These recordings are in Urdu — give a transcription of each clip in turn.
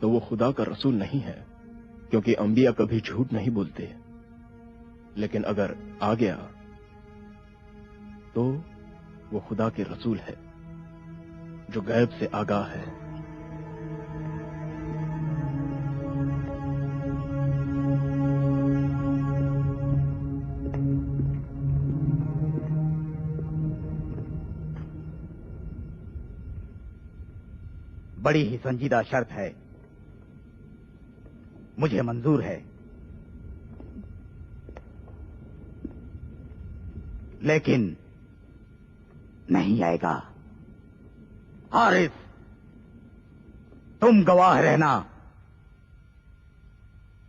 تو وہ خدا کا رسول نہیں ہے، کیونکہ انبیاء کبھی جھوٹ نہیں بولتے. لیکن اگر آ گیا تو وہ خدا کے رسول ہے جو غیب سے آگاہ ہے. بڑی ہی سنجیدہ شرط ہے، مجھے منظور ہے، لیکن نہیں آئے گا. حارث، تم گواہ رہنا.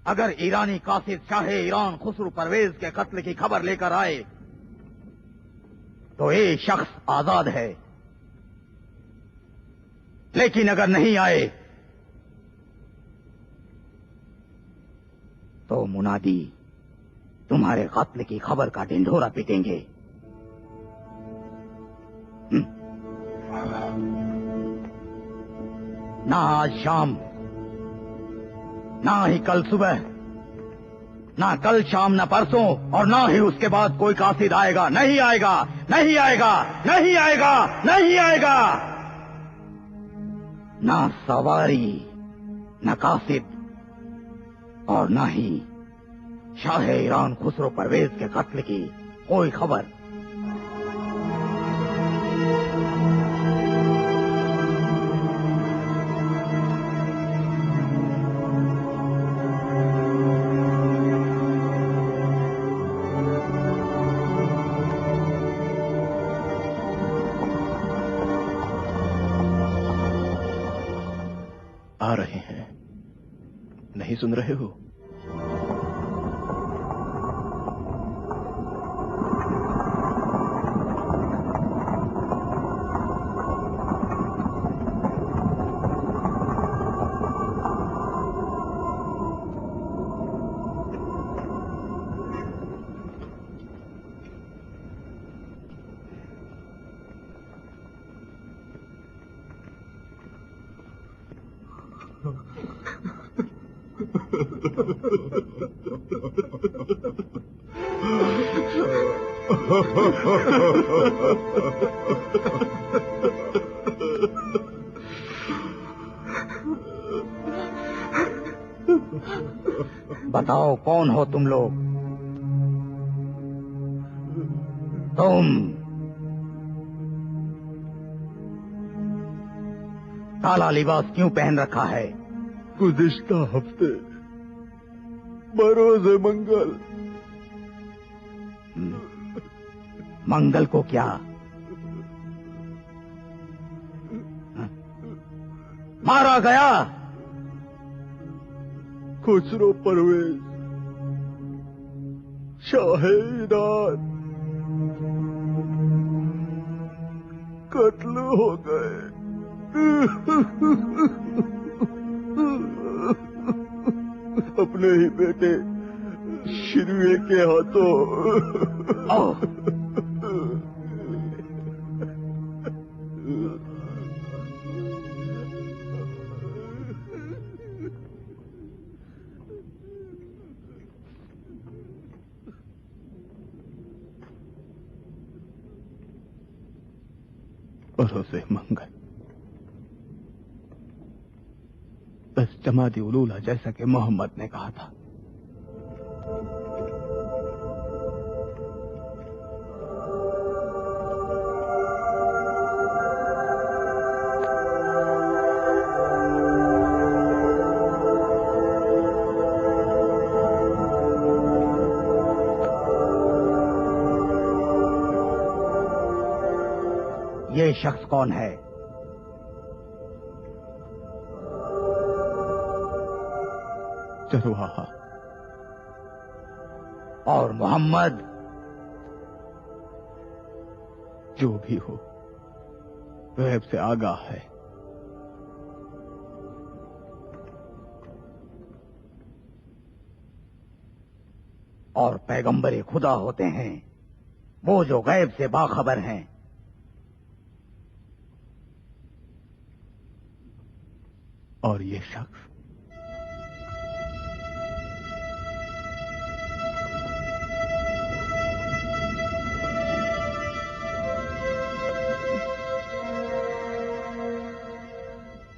اگر ایرانی قاصد شاہ ایران خسرو پرویز کے قتل کی خبر لے کر آئے تو یہ شخص آزاد ہے، لیکن اگر نہیں آئے تو منادی تمہارے قتل کی خبر کا ڈنڈورا پیٹیں گے. نہ آج شام، نہ ہی کل صبح، نہ کل شام، نہ پرسوں، اور نہ ہی اس کے بعد کوئی قاصد آئے گا. نہیں آئے گا، نہیں آئے گا، نہیں آئے گا، نہیں آئے گا. نہ سواری، نہ قاصد، اور نہ ہی شاہ ایران خسرو پرویز کے قتل کی کوئی خبر. آ رہے ہیں، نہیں سن رہے ہو؟ بتاؤ کون ہو تم لوگ؟ تم کالا لباس کیوں پہن رکھا ہے؟ گزشتہ ہفتے بروز منگل. منگل کو کیا؟ مارا گیا خسرو پرویز شاہ ایران قتل ہو گئے. اپنے ہی بیٹے شروع کے ہاتھوں. بروز منگل بس جمادی الاولیٰ، جیسا کہ محمد نے کہا تھا. یہ شخص کون ہے؟ چرواہا. اور محمد؟ جو بھی ہو غیب سے آگاہ ہے. اور پیغمبر خدا ہوتے ہیں وہ جو غیب سے باخبر ہیں. اور یہ شخص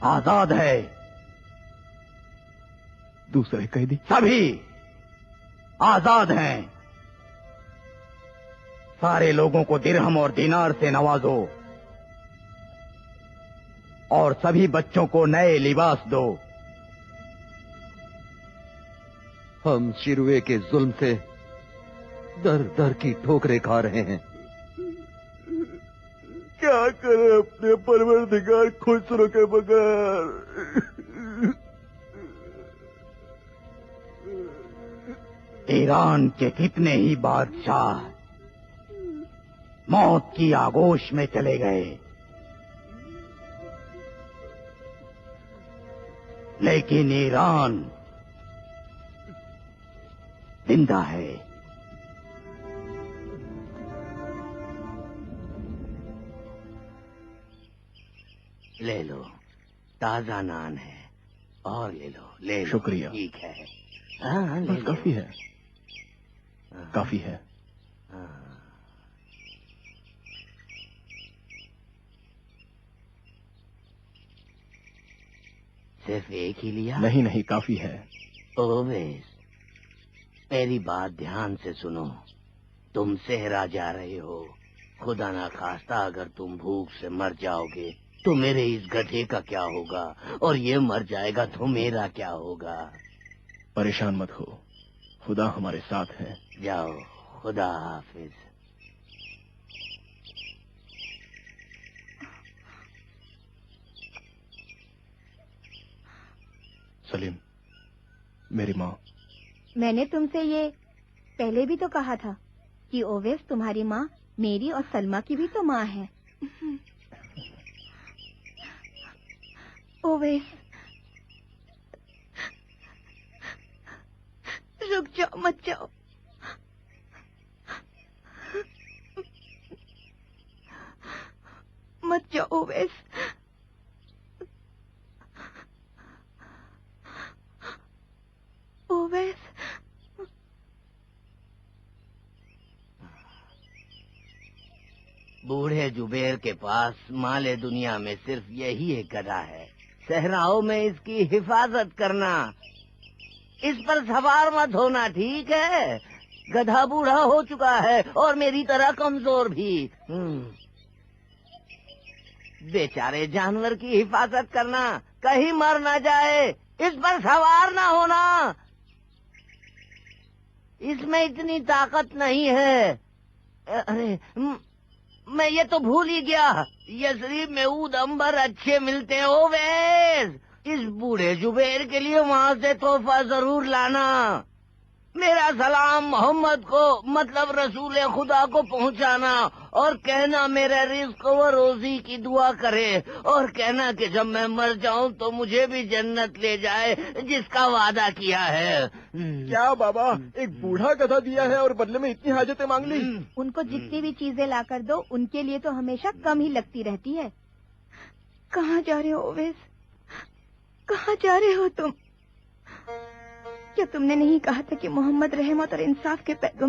آزاد ہے. دوسرے قیدی سبھی آزاد ہیں. سارے لوگوں کو درہم اور دینار سے نوازو اور سبھی بچوں کو نئے لباس دو. ہم شروع کے ظلم سے در در کی ٹھوکریں کھا رہے ہیں. کیا کرے اپنے پروردگار خسرو کے بغیر. ایران کے کتنے ہی بادشاہ موت کی آگوش میں چلے گئے، لیکن ایران زندہ ہے. لے لو، تازہ نان ہے، اور لے لو. شکریہ. ٹھیک ہے. ہاں لے بس کافی ہے، کافی ہے. صرف ایک ہی لیا؟ نہیں کافی ہے. اویس، میری بات دھیان سے سنو. تم صحرا جا رہے ہو. خدا نہ خواستہ اگر تم بھوک سے مر جاؤ گے تو میرے اس گدھے کا کیا ہوگا، اور یہ مر جائے گا تو میرا کیا ہوگا؟ پریشان مت ہو، خدا ہمارے ساتھ ہے. جاؤ، خدا حافظ. سلیم، میری ماں. میں نے تم سے یہ پہلے بھی تو کہا تھا کہ اویس تمہاری ماں میری اور سلمہ کی بھی تو ماں ہے. اویس، رک جاؤ، مت جاؤ. مت جاؤ اویس. اویس، بوڑھے جبیر کے پاس مال دنیا میں صرف یہی ایک گدھا ہے. صحراؤں میں اس کی حفاظت کرنا. اس پر سوار مت ہونا، ٹھیک ہے؟ گدھا بوڑھا ہو چکا ہے اور میری طرح کمزور بھی. بیچارے جانور کی حفاظت کرنا، کہیں مر نہ جائے. اس پر سوار نہ ہونا. اس میں اتنی طاقت نہیں ہے. ارے میں یہ تو بھول ہی گیا، یثرب میں اود امبر اچھے ملتے ہیں. اویس، اس بوڑھے جبیر کے لیے وہاں سے تحفہ ضرور لانا. میرا سلام محمد کو، مطلب رسول خدا کو پہنچانا، اور کہنا میرے رزق و روزی کی دعا کرے، اور کہنا کہ جب میں مر جاؤں تو مجھے بھی جنت لے جائے جس کا وعدہ کیا ہے. کیا بابا، ایک بوڑھا گدھا دیا ہے اور بدلے میں اتنی حاجتیں مانگ لی؟ ان کو جتنی بھی چیزیں لا کر دو ان کے لیے تو ہمیشہ کم ہی لگتی رہتی ہے. کہاں جا رہے ہو اویس؟ کہاں جا رہے ہو تم؟ کیا تم نے نہیں کہا تھا کہ محمد رحمت اور انصاف کے پیغمبر